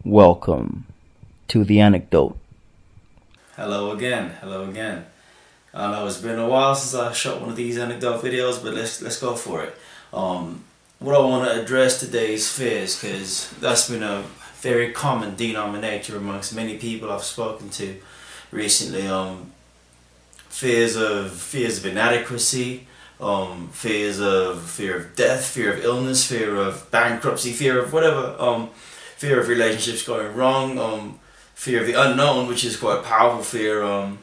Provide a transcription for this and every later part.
Welcome to the Anecdote. Hello again. I know it's been a while since I shot one of these anecdote videos, but let's go for it. What I want to address today is fears, because that's been a very common denominator amongst many people I've spoken to recently. Fear of inadequacy, fear of death, fear of illness, fear of bankruptcy, fear of whatever, fear of relationships going wrong, fear of the unknown, which is quite a powerful fear, and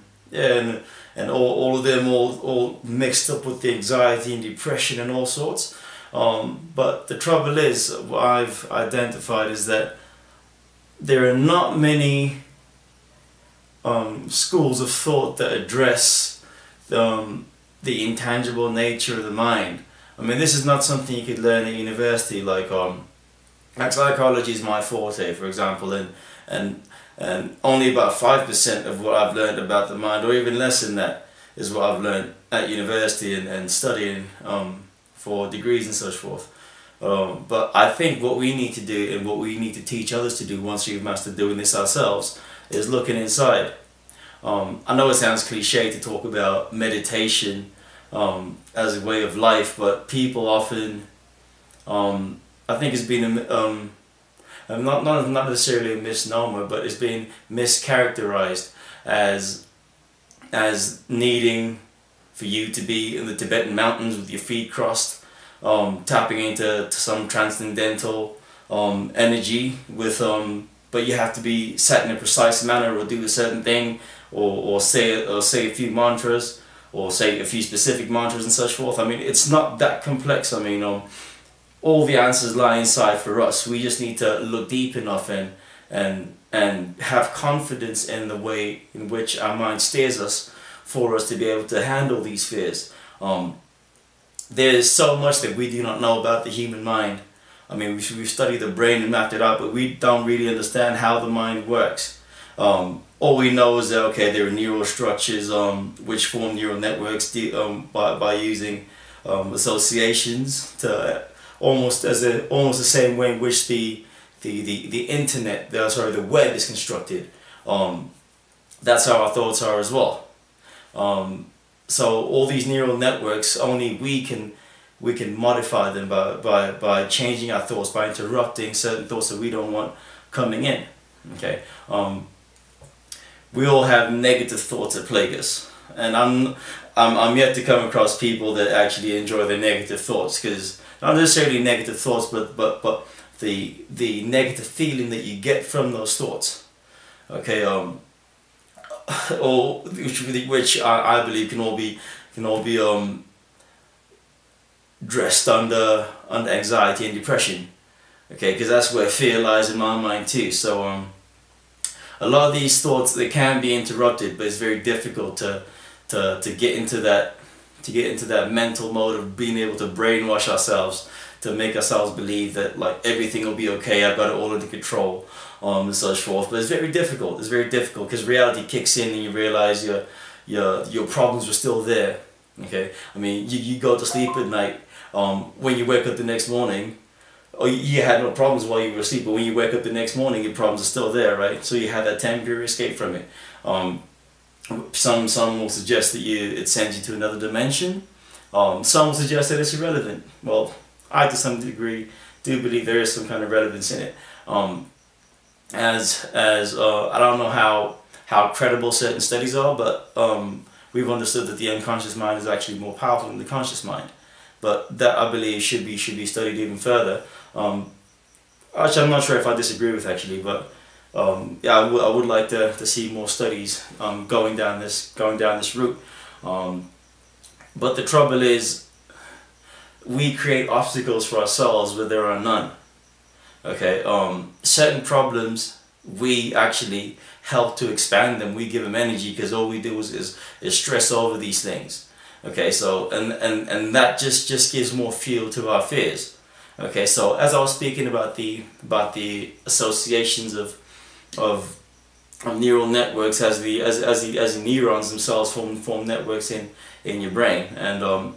all of them all mixed up with the anxiety and depression and all sorts. But the trouble is, what I've identified is that there are not many schools of thought that address the intangible nature of the mind. I mean, this is not something you could learn at university, like psychology is my forte, for example, and only about 5% of what I've learned about the mind, or even less than that, is what I've learned at university and studying for degrees and such forth. But I think what we need to do, and what we need to teach others to do once we've mastered doing this ourselves, is looking inside. I know it sounds cliche to talk about meditation as a way of life, but people often, I think it's been not necessarily a misnomer, but it's been mischaracterized as needing for you to be in the Tibetan mountains with your feet crossed, tapping into some transcendental energy with but you have to be set in a precise manner, or do a certain thing, or say a few mantras, or say a few specific mantras and such forth. I mean, it's not that complex. I mean, all the answers lie inside for us. We just need to look deep enough and have confidence in the way in which our mind steers us, for us to be able to handle these fears. There's so much that we do not know about the human mind. I mean, we've studied the brain and mapped it out, but we don't really understand how the mind works. All we know is that, okay, there are neural structures which form neural networks by using associations, to almost the same way in which the internet, the web is constructed. That's how our thoughts are as well. So all these neural networks, only we can modify them by changing our thoughts, by interrupting certain thoughts that we don't want coming in. Okay. We all have negative thoughts that plague us, and I'm yet to come across people that actually enjoy their negative thoughts, because not necessarily negative thoughts, but the negative feeling that you get from those thoughts. Okay. Or which I believe can all be dressed under anxiety and depression. Okay, because that's where fear lies in my mind too. So a lot of these thoughts, they can be interrupted, but it's very difficult to get into that mental mode of being able to brainwash ourselves, to make ourselves believe that like everything will be okay, I've got it all under control, and such forth. But it's very difficult. It's very difficult because reality kicks in and you realize your problems are still there. Okay, I mean, you go to sleep at night. When you wake up the next morning, or you had no problems while you were asleep, but when you wake up the next morning, your problems are still there, right? So you had that temporary escape from it. Some will suggest that it sends you to another dimension. Some will suggest that it's irrelevant. Well, I to some degree do believe there is some kind of relevance in it. I don't know how credible certain studies are, but we've understood that the unconscious mind is actually more powerful than the conscious mind. But that, I believe, should be studied even further. Actually, I'm not sure if I disagree with, actually, but yeah, I would like to see more studies going down this route. But the trouble is, we create obstacles for ourselves where there are none. Okay, certain problems, we actually help to expand them. We give them energy, because all we do is stress over these things. Okay, so and that just gives more fuel to our fears. Okay, so as I was speaking about the associations of neural networks, as the neurons themselves form networks in your brain, and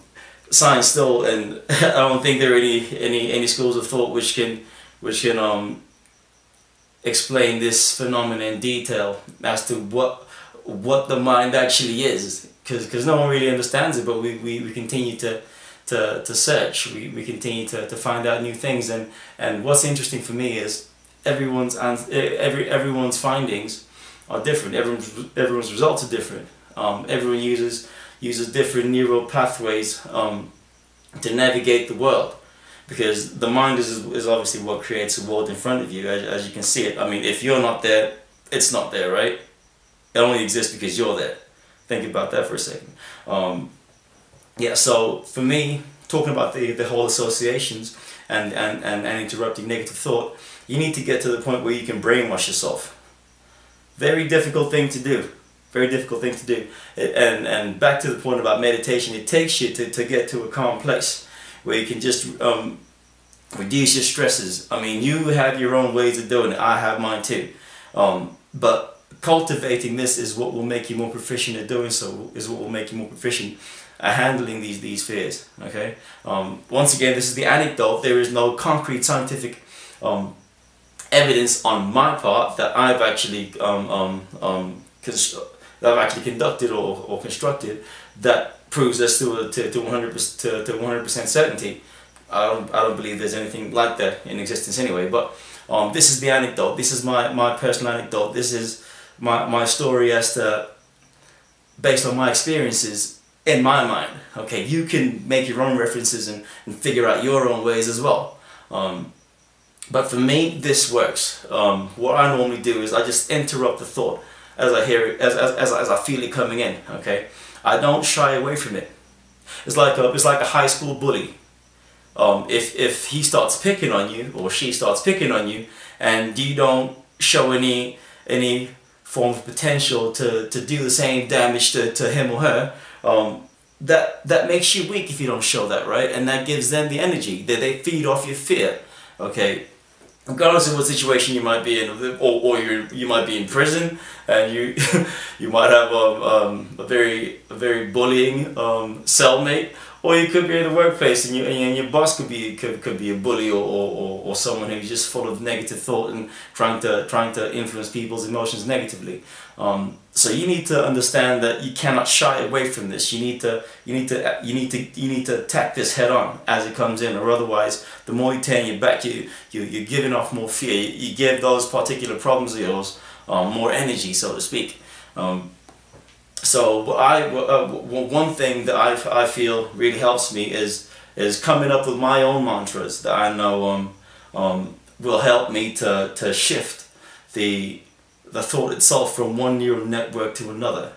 science still, and I don't think there are any schools of thought which can explain this phenomenon in detail as to what the mind actually is, because no one really understands it, but we continue to search, we continue to find out new things, and what's interesting for me is everyone's findings are different, everyone's results are different. Everyone uses different neural pathways to navigate the world, because the mind is obviously what creates the world in front of you, as you can see it. I mean, if you're not there, it's not there, right? It only exists because you're there. Think about that for a second. Yeah, so for me, talking about the whole associations and interrupting negative thought, you need to get to the point where you can brainwash yourself. Very difficult thing to do. Very difficult thing to do. And back to the point about meditation, it takes you to get to a calm place where you can just reduce your stresses. I mean, you have your own ways of doing it. I have mine too. But cultivating this is what will make you more proficient at doing so, is what will make you more proficient at handling these fears. Okay. Once again, this is the anecdote. There is no concrete scientific evidence on my part that I've actually conducted or constructed that proves this to 100% certainty. I don't believe there's anything like that in existence anyway. But this is the anecdote. This is my personal anecdote. This is my story as to, based on my experiences in my mind. Okay, you can make your own references and figure out your own ways as well. But for me, this works. What I normally do is I just interrupt the thought as I hear it, as I feel it coming in. Okay, I don't shy away from it. It's like a high school bully. If he starts picking on you or she starts picking on you, and you don't show any form of potential to do the same damage to him or her, that makes you weak if you don't show that, right? And that gives them the energy that they feed off your fear. Okay, regardless of what situation you might be in, or you might be in prison, and you might have a very bullying cellmate, or you could be in the workplace and your boss could be a bully or someone who's just full of negative thought and trying to influence people's emotions negatively. So you need to understand that you cannot shy away from this. You need to attack this head on as it comes in, or otherwise, the more you turn your back, you're giving off more fear. You give those particular problems of yours more energy, so to speak. So one thing that I feel really helps me is coming up with my own mantras that I know will help me to shift the thought itself from one neural network to another.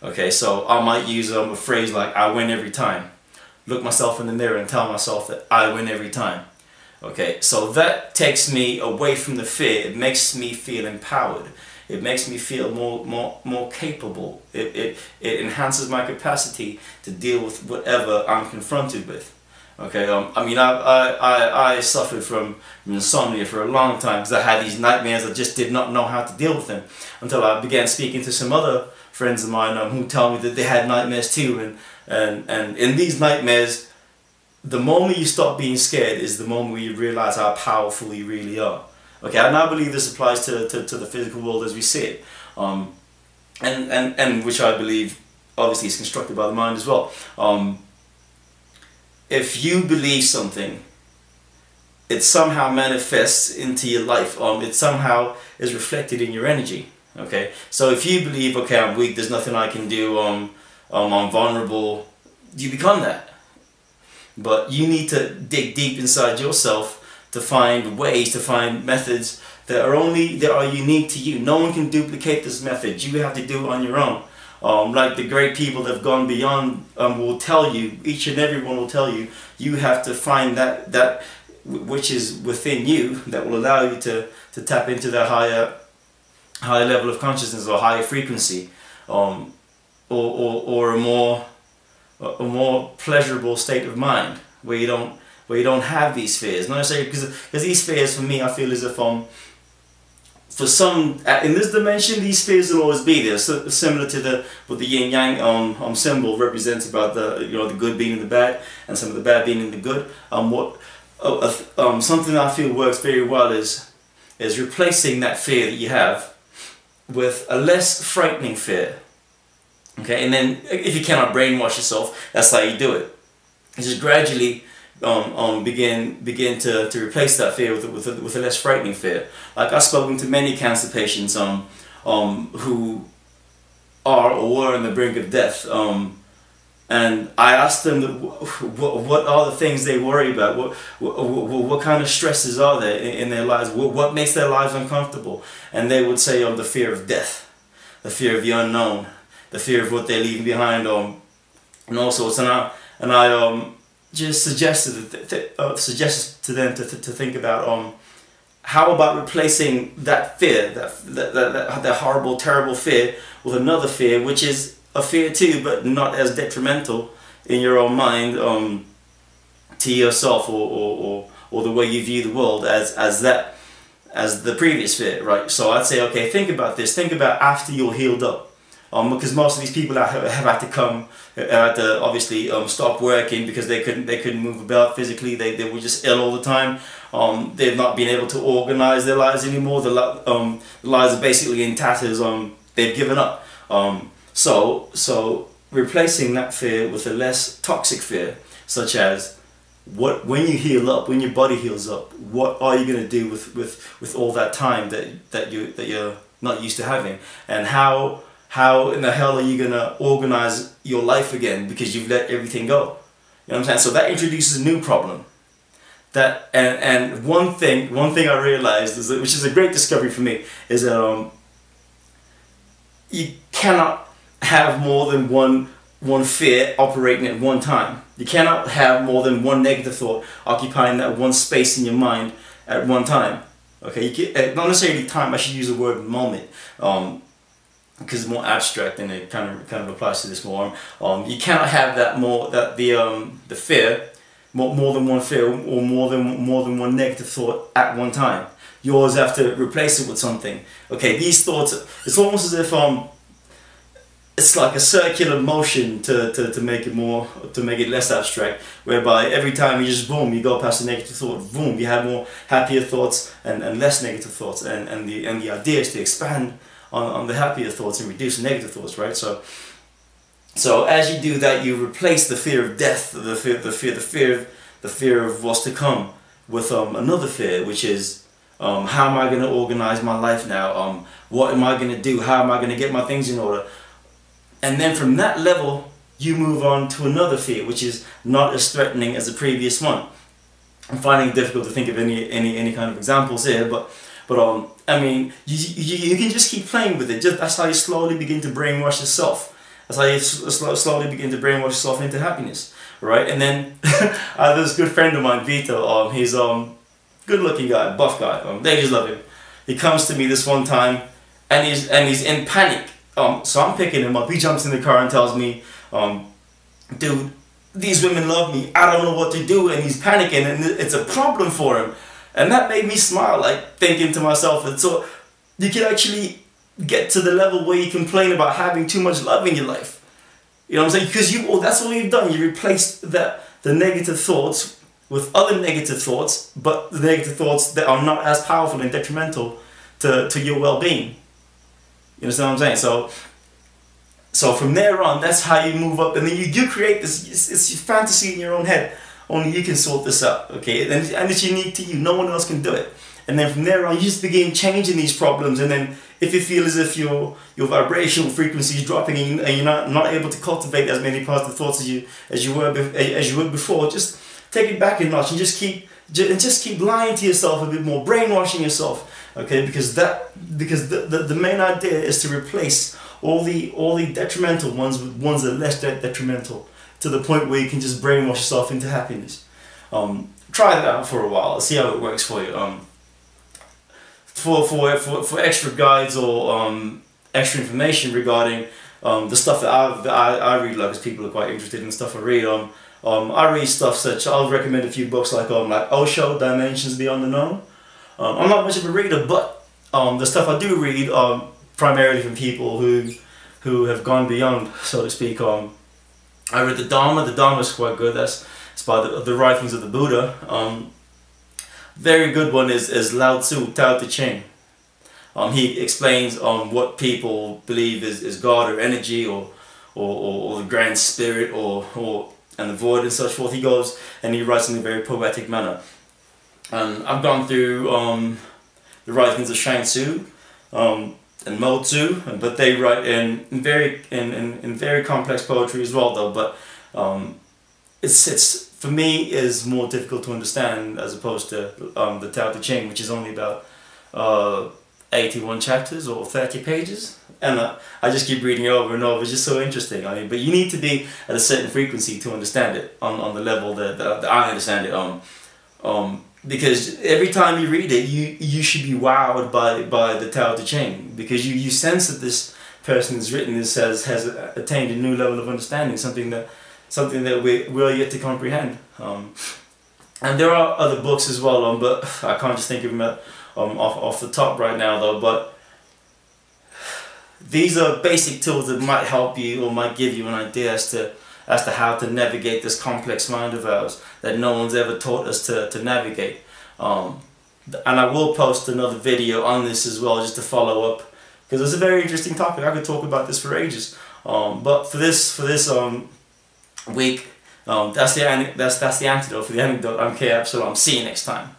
Okay, so I might use a phrase like "I win every time." Look myself in the mirror and tell myself that I win every time. Okay, so that takes me away from the fear. It makes me feel empowered. It makes me feel more capable. It enhances my capacity to deal with whatever I'm confronted with. Okay, I mean, I suffered from insomnia for a long time because I had these nightmares. I just did not know how to deal with them until I began speaking to some other friends of mine who tell me that they had nightmares too. And in these nightmares, the moment you stop being scared is the moment where you realize how powerful you really are. Okay, and I believe this applies to the physical world as we see it, and which I believe obviously is constructed by the mind as well. If you believe something, it somehow manifests into your life. It somehow is reflected in your energy. Okay, so if you believe, okay, I'm weak, there's nothing I can do, I'm vulnerable, you become that. But you need to dig deep inside yourself to find ways, to find methods that are unique to you. No one can duplicate this method. You have to do it on your own. Like the great people that have gone beyond will tell you, each and every one will tell you, you have to find that which is within you that will allow you to tap into that higher level of consciousness or higher frequency, or a more pleasurable state of mind where you don't have these fears. Not necessarily because these fears, for me, I feel as if for some in this dimension, these fears will always be there. So, similar to what the yin yang symbol represents about the good being in the bad and some of the bad being in the good. Something I feel works very well is is replacing that fear that you have with a less frightening fear. Okay, and then if you cannot brainwash yourself, that's how you do it. You just gradually begin to replace that fear with a less frightening fear. Like, I've spoken to many cancer patients who are or were on the brink of death, and I asked them what are the things they worry about, what kind of stresses are there in their lives, what makes their lives uncomfortable, and they would say the fear of death, the fear of the unknown, the fear of what they're leaving behind, and all sorts. And I just suggested to them to think about how about replacing that fear, that horrible, terrible fear, with another fear, which is a fear too, but not as detrimental in your own mind to yourself or the way you view the world as the previous fear, right? So I'd say, okay, think about this. Think about after you're healed up. Because most of these people have had to obviously stop working because they couldn't move about physically. They were just ill all the time. They've not been able to organize their lives anymore. The lives are basically in tatters. They've given up. So replacing that fear with a less toxic fear, such as when you heal up, when your body heals up, what are you going to do with all that time that you're not used to having, and how in the hell are you going to organize your life again because you've let everything go? You know what I'm saying? So that introduces a new problem. And one thing I realized is which is a great discovery for me, is that you cannot have more than one fear operating at one time. You cannot have more than one negative thought occupying that one space in your mind at one time. Okay, not necessarily time. I should use the word moment. Because it's more abstract and it kind of applies to this more. You cannot have the fear, more than one fear or more than one negative thought at one time. You always have to replace it with something. Okay, these thoughts, it's almost as if it's like a circular motion to make it less abstract, whereby every time you just boom, you go past a negative thought, boom, you have more happier thoughts and less negative thoughts, and the idea is to expand on the happier thoughts and reduce the negative thoughts, right? So as you do that, you replace the fear of death, the fear of what's to come, with another fear, which is how am I going to organize my life now? What am I going to do? How am I going to get my things in order? And then from that level, you move on to another fear, which is not as threatening as the previous one. I'm finding it difficult to think of any kind of examples here, but I mean, you can just keep playing with it. That's how you slowly begin to brainwash yourself. That's how you slowly begin to brainwash yourself into happiness, right? And then I have this good friend of mine, Vito. He's good-looking guy, buff guy. They just love him. He comes to me this one time, and he's in panic. So I'm picking him up. He jumps in the car and tells me, "Dude, these women love me. I don't know what to do," and he's panicking, and it's a problem for him. And that made me smile, like thinking to myself, and so you can actually get to the level where you complain about having too much love in your life. You know what I'm saying? Because that's all you've done. You replaced the negative thoughts with other negative thoughts, but the negative thoughts that are not as powerful and detrimental to your well-being. You understand what I'm saying? So from there on, that's how you move up, and then you create this. It's your fantasy in your own head. Only you can sort this out, okay? And it's unique to you. No one else can do it. And then from there on, you just begin changing these problems. And then if you feel as if your vibrational frequency is dropping and you're not able to cultivate as many positive thoughts as you were before, just take it back a notch and just keep lying to yourself a bit more, brainwashing yourself, okay? Because the main idea is to replace all the detrimental ones with ones that are less detrimental, to the point where you can just brainwash yourself into happiness. Try that out for a while. See how it works for you. For extra guides or extra information regarding the stuff that I read, like, because people are quite interested in stuff I read. I read stuff such. I'll recommend a few books like Osho, Dimensions Beyond the Known. I'm not much of a reader, but the stuff I do read primarily from people who have gone beyond, so to speak. I read the Dharma. The Dharma is quite good. It's by the writings of the Buddha. very good one is Lao Tzu, Tao Te Ching. He explains what people believe is God or energy or the grand spirit or and the void and such forth. He goes and he writes in a very poetic manner. And I've gone through the writings of Shang Tzu and Mo Tzu, but they write in very complex poetry as well, though. But it's for me is more difficult to understand as opposed to the Tao Te Ching, which is only about 81 chapters or 30 pages, and I just keep reading it over and over. It's just so interesting. I mean, but you need to be at a certain frequency to understand it on the level that I understand it. Because every time you read it, you should be wowed by the Tao Te Ching, because you sense that this person who's written this has attained a new level of understanding, something that we're yet to comprehend. And there are other books as well, but I can't just think of them off the top right now, though. But these are basic tools that might help you or might give you an idea as to how to navigate this complex mind of ours that no one's ever taught us to navigate. And I will post another video on this as well, just to follow up, because it's a very interesting topic. I could talk about this for ages. But for this week, that's the anecdote for the anecdote. I'm Absalom. See you next time.